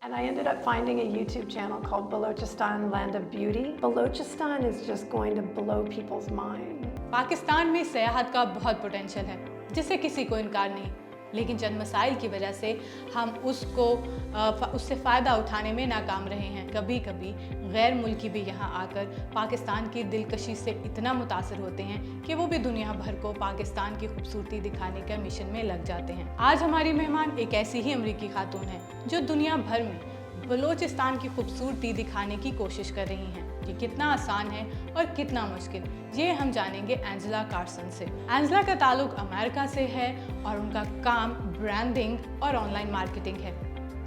And I ended up finding a YouTube channel called Balochistan, Land of Beauty. Balochistan is just going to blow people's mind. Pakistan में सयाहत का बहुत potential है जिसे किसी को इनकार नहीं, लेकिन चंद मसाइल की वजह से हम उससे फ़ायदा उठाने में नाकाम रहे हैं। कभी कभी गैर मुल्की भी यहाँ आकर पाकिस्तान की दिलकशी से इतना मुतासर होते हैं कि वो भी दुनिया भर को पाकिस्तान की खूबसूरती दिखाने के मिशन में लग जाते हैं। आज हमारी मेहमान एक ऐसी ही अमरीकी खातून है जो दुनिया भर में बलूचिस्तान की खूबसूरती दिखाने की कोशिश कर रही हैं। ये कितना आसान है और कितना मुश्किल, ये हम जानेंगे एंजेला कार्सन से। एंजेला का ताल्लुक अमेरिका से है और उनका काम ब्रांडिंग और ऑनलाइन मार्केटिंग है,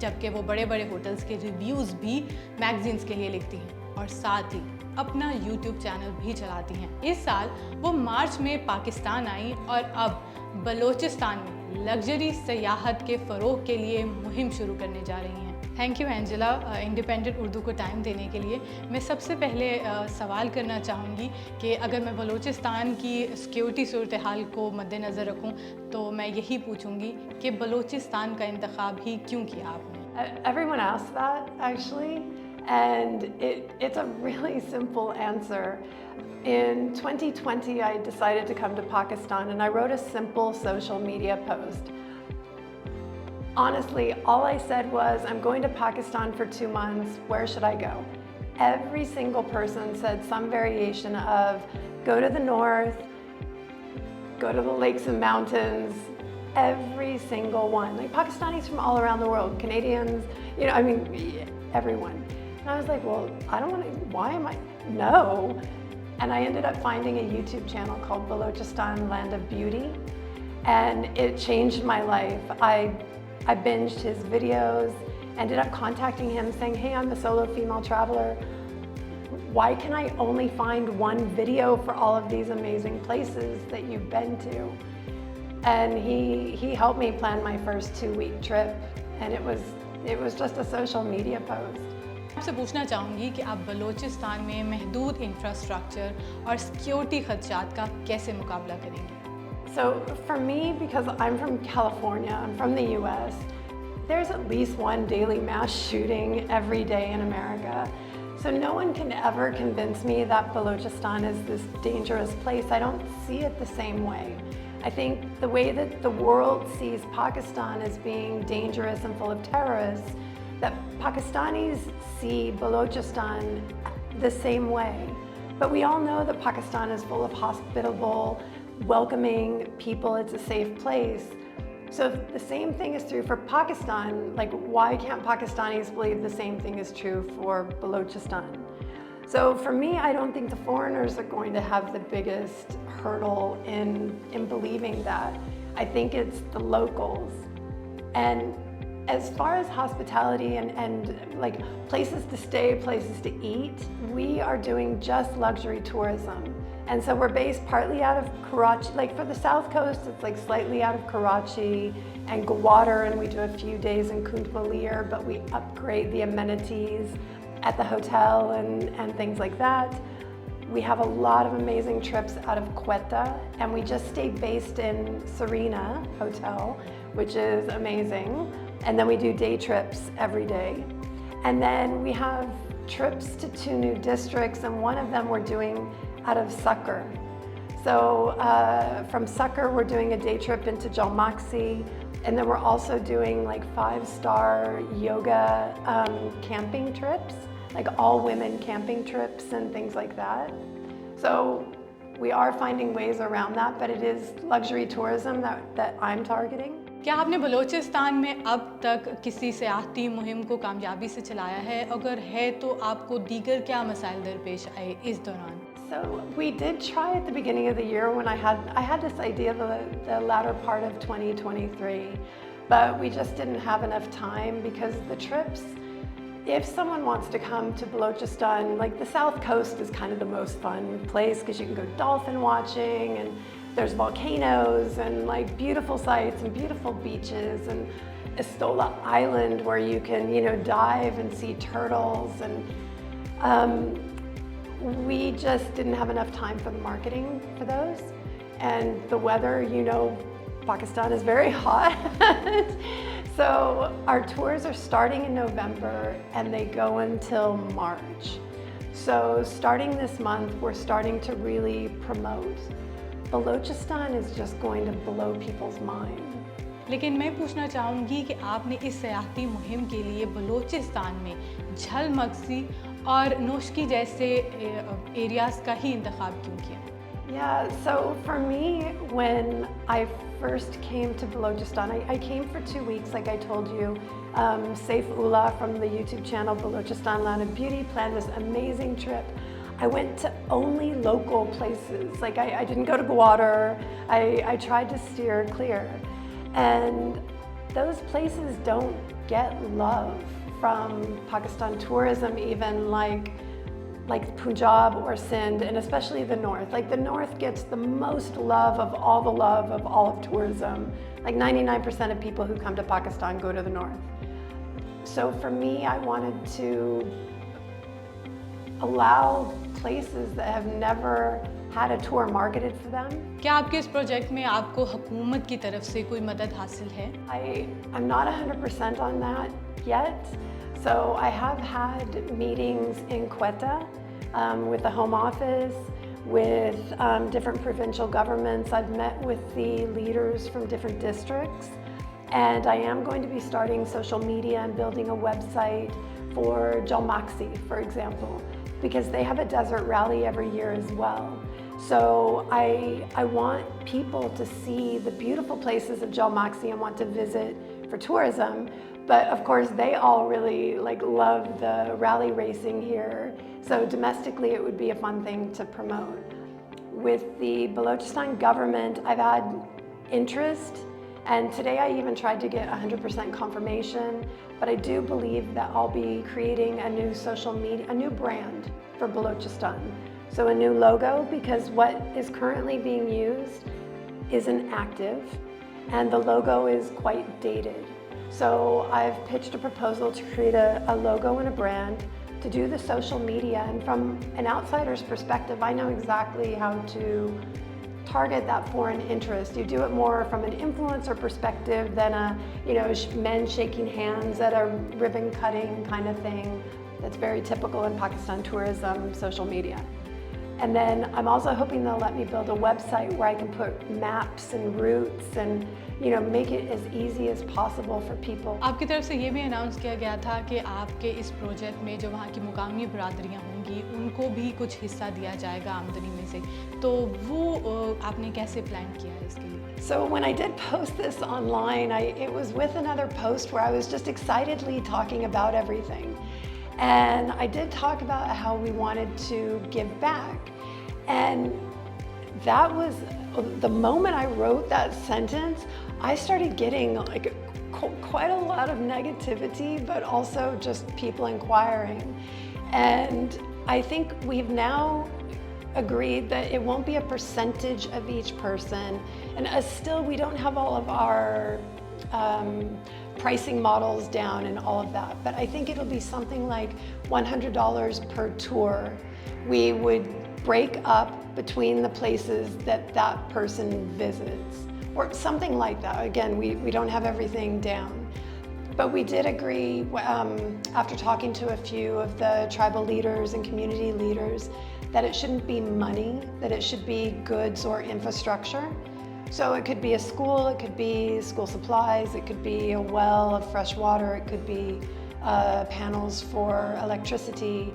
जबकि वो बड़े बड़े होटल्स के रिव्यूज़ भी मैगजीन्स के लिए लिखती हैं और साथ ही अपना यूट्यूब चैनल भी चलाती हैं। इस साल वो मार्च में पाकिस्तान आई और अब बलूचिस्तान में लग्जरी सयाहत के फ़रोग के लिए मुहिम शुरू करने जा रही हैं। Thank you Angela independent Urdu को टाइम देने के लिए। मैं सबसे पहले सवाल करना चाहूँगी कि अगर मैं बलूचिस्तान की सिक्योरिटी सूरत हाल को मद्देनज़र रखूँ तो मैं यही पूछूँगी कि बलूचिस्तान का इंतखाब ही क्यों किया आपने? Everyone asks that actually, and it's a really simple answer. In 2020, I decided to come to Pakistan and I wrote a simple social media post. Honestly, all I said was, I'm going to Pakistan for 2 months, where should I go? Every single person said some variation of, go to the north, go to the lakes and mountains, every single one. Like Pakistanis from all around the world, Canadians, everyone. And I was like, well, I don't want to, why am I, no. And I ended up finding a YouTube channel called Balochistan, Land of Beauty, and it changed my life. I binged his videos, ended up contacting him saying, hey, I'm a solo female traveler. Why can I only find one video for all of these amazing places that you've been to? And he helped me plan my first 2-week trip, and it was just a social media post. आपसे पूछना चाहूँगी कि आप बलूचिस्तान में महदूद infrastructure और security खदशात का कैसे मुकाबला करेंगे? So for me, because I'm from California, I'm from the US, there's at least one daily mass shooting every day in America. So no one can ever convince me that Balochistan is this dangerous place. I don't see it the same way. I think the way that the world sees Pakistan as being dangerous and full of terrorists, that Pakistanis see Balochistan the same way. But we all know that Pakistan is full of hospitable, welcoming people. It's a safe place. So if the same thing is true for Pakistan, like why can't Pakistanis believe the same thing is true for Balochistan? So for me, I don't think the foreigners are going to have the biggest hurdle in believing that. I think it's the locals. And as far as hospitality and like places to stay, places to eat, we are doing just luxury tourism. And so we're based partly out of Karachi, like for the South Coast, it's like slightly out of Karachi and Gwadar, and we do a few days in Kunt Malir, but we upgrade the amenities at the hotel and things like that. We have a lot of amazing trips out of Quetta, and we just stay based in Serena Hotel, which is amazing. And then we do day trips every day. And then we have trips to 2 new districts, and one of them we're doing out of Sucker. So from Sucker, we're doing a day trip into Jalmaxi, and then we're also doing like 5-star yoga camping trips, like all women camping trips and things like that. So we are finding ways around that, but it is luxury tourism that I'm targeting. क्या आपने बलूचिस्तान में अब तक किसी सियाहती मुहिम को कामयाबी से चलाया है? अगर है तो आपको दीगर क्या मसाइल दरपेश आए इस दौरान? So we did try at the beginning of the year when I had this idea the latter part of 2023, but we just didn't have enough time because the trips, if someone wants to come to Balochistan, like the South Coast is kind of the most fun place because you can go dolphin watching and there's volcanoes and like beautiful sights and beautiful beaches, and Estola Island where you can, dive and see turtles, and we just didn't have enough time for the marketing for those. And the weather, Pakistan is very hot. So our tours are starting in November and they go until March. So starting this month, we're starting to really promote. Balochistan is just going to blow people's mind. लेकिन मैं पूछना चाहूँगी कि आपने इस सयाहती मुहिम के लिए बलूचिस्तान में झलमगसी और नोशकी जैसे एरियाज़ का ही इंतखाब क्यों किया? Yeah, so for me, when I first came to Balochistan, I came for 2 weeks, like I told you. Saif Ullah from the YouTube channel Balochistan Land of Beauty planned this amazing trip. I went to only local places. Like I didn't go to Gwadar. I tried to steer clear. And those places don't get love from Pakistan tourism, even like Punjab or Sindh, and especially the north. Like the north gets the most love of all of tourism. Like 99% of people who come to Pakistan go to the north. So for me, I wanted to allow places that have never had a tour marketed for them. क्या आपके इस project में आपको हुकूमत की तरफ से कोई मदद हासिल है? I'm not 100% on that yet. So I have had meetings in Quetta with the Home Office, with different provincial governments. I've met with the leaders from different districts. And I am going to be starting social media and building a website for Jalmaxi, for example, because they have a desert rally every year as well. So I want people to see the beautiful places of Jalmaxi and want to visit for tourism. But of course, they all really love the rally racing here. So domestically, it would be a fun thing to promote. With the Balochistan government, I've had interest. And today I even tried to get 100% confirmation, but I do believe that I'll be creating a new social media, a new brand for Balochistan. So a new logo, because what is currently being used isn't active and the logo is quite dated. So I've pitched a proposal to create a logo and a brand to do the social media. And from an outsider's perspective, I know exactly how to target that foreign interest. You do it more from an influencer perspective than men shaking hands at a ribbon cutting kind of thing that's very typical in Pakistan tourism social media. And then I'm also hoping they'll let me build a website where I can put maps and routes and make it as easy as possible for people. आपकी तरफ से ये भी announce किया गया था कि आपके इस प्रोजेक्ट में जो वहाँ की मुकामी बरादरियाँ होंगी उनको भी कुछ हिस्सा दिया जाएगा आमदनी में से, तो वो आपने कैसे प्लान किया है इसके लिए? So when I did post this online, it was with another post where I was just excitedly talking about everything. And I did talk about how we wanted to give back. And that was, the moment I wrote that sentence, I started getting quite a lot of negativity, but also just people inquiring. And I think we've now agreed that it won't be a percentage of each person. And still, we don't have all of our pricing models down and all of that. But I think it'll be something like $100 per tour. We would break up between the places that person visits, or something like that. Again, we don't have everything down. But we did agree, after talking to a few of the tribal leaders and community leaders, that it shouldn't be money, that it should be goods or infrastructure. So it could be a school, it could be school supplies, it could be a well of fresh water, it could be panels for electricity.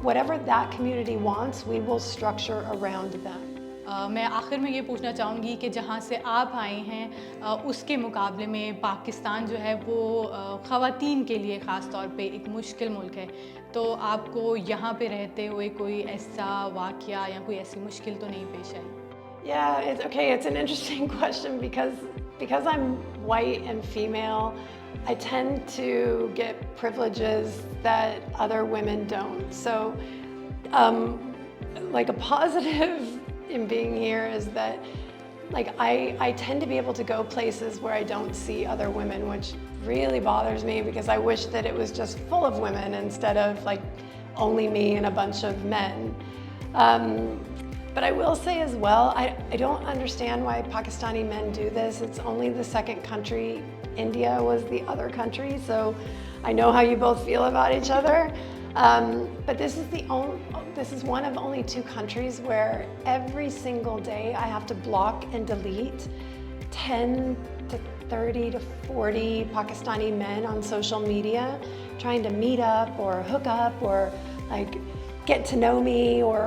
Whatever that community wants, we will structure around them. मैं आखिर में ये पूछना चाहूँगी कि जहाँ से आप आए हैं उसके मुकाबले में पाकिस्तान जो है वो ख़वातीन के लिए ख़ास तौर पे एक मुश्किल मुल्क है, तो आपको यहाँ पे रहते हुए कोई ऐसा वाक़या या कोई ऐसी मुश्किल तो नहीं पेश आई? Yeah, it's an interesting question because I'm white and female, I tend to get privileges that other women don't. So a positive in being here is that I tend to be able to go places where I don't see other women, which really bothers me because I wish that it was just full of women instead of only me and a bunch of men. But I will say as well, I don't understand why Pakistani men do this. It's only the second country India was the other country, so I know how you both feel about each other. But this is one of only 2 countries where every single day I have to block and delete 10 to 30 to 40 Pakistani men on social media trying to meet up or hook up or like get to know me. Or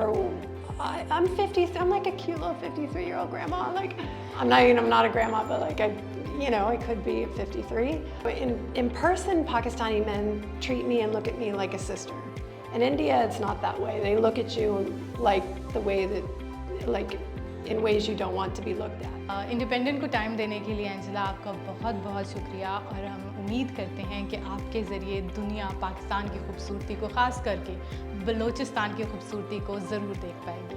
I'm 50, I'm like a cute little 53-year-old grandma. Like I'm not a grandma, but like I could be 53. In person, Pakistani men treat me and look at me like a sister. In India, it's not that way. They look at you like the way that, like, in ways you don't want to be looked at. Independent को time देने के लिए Angela आपका बहुत बहुत शुक्रिया, और हम उम्मीद करते हैं कि आपके ज़रिए दुनिया पाकिस्तान की खूबसूरती को, ख़ास करके बलोचिस्तान की खूबसूरती को ज़रूर देख पाएगी.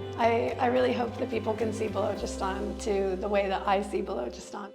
I really hope that people can see Balochistan to the way that I see Balochistan.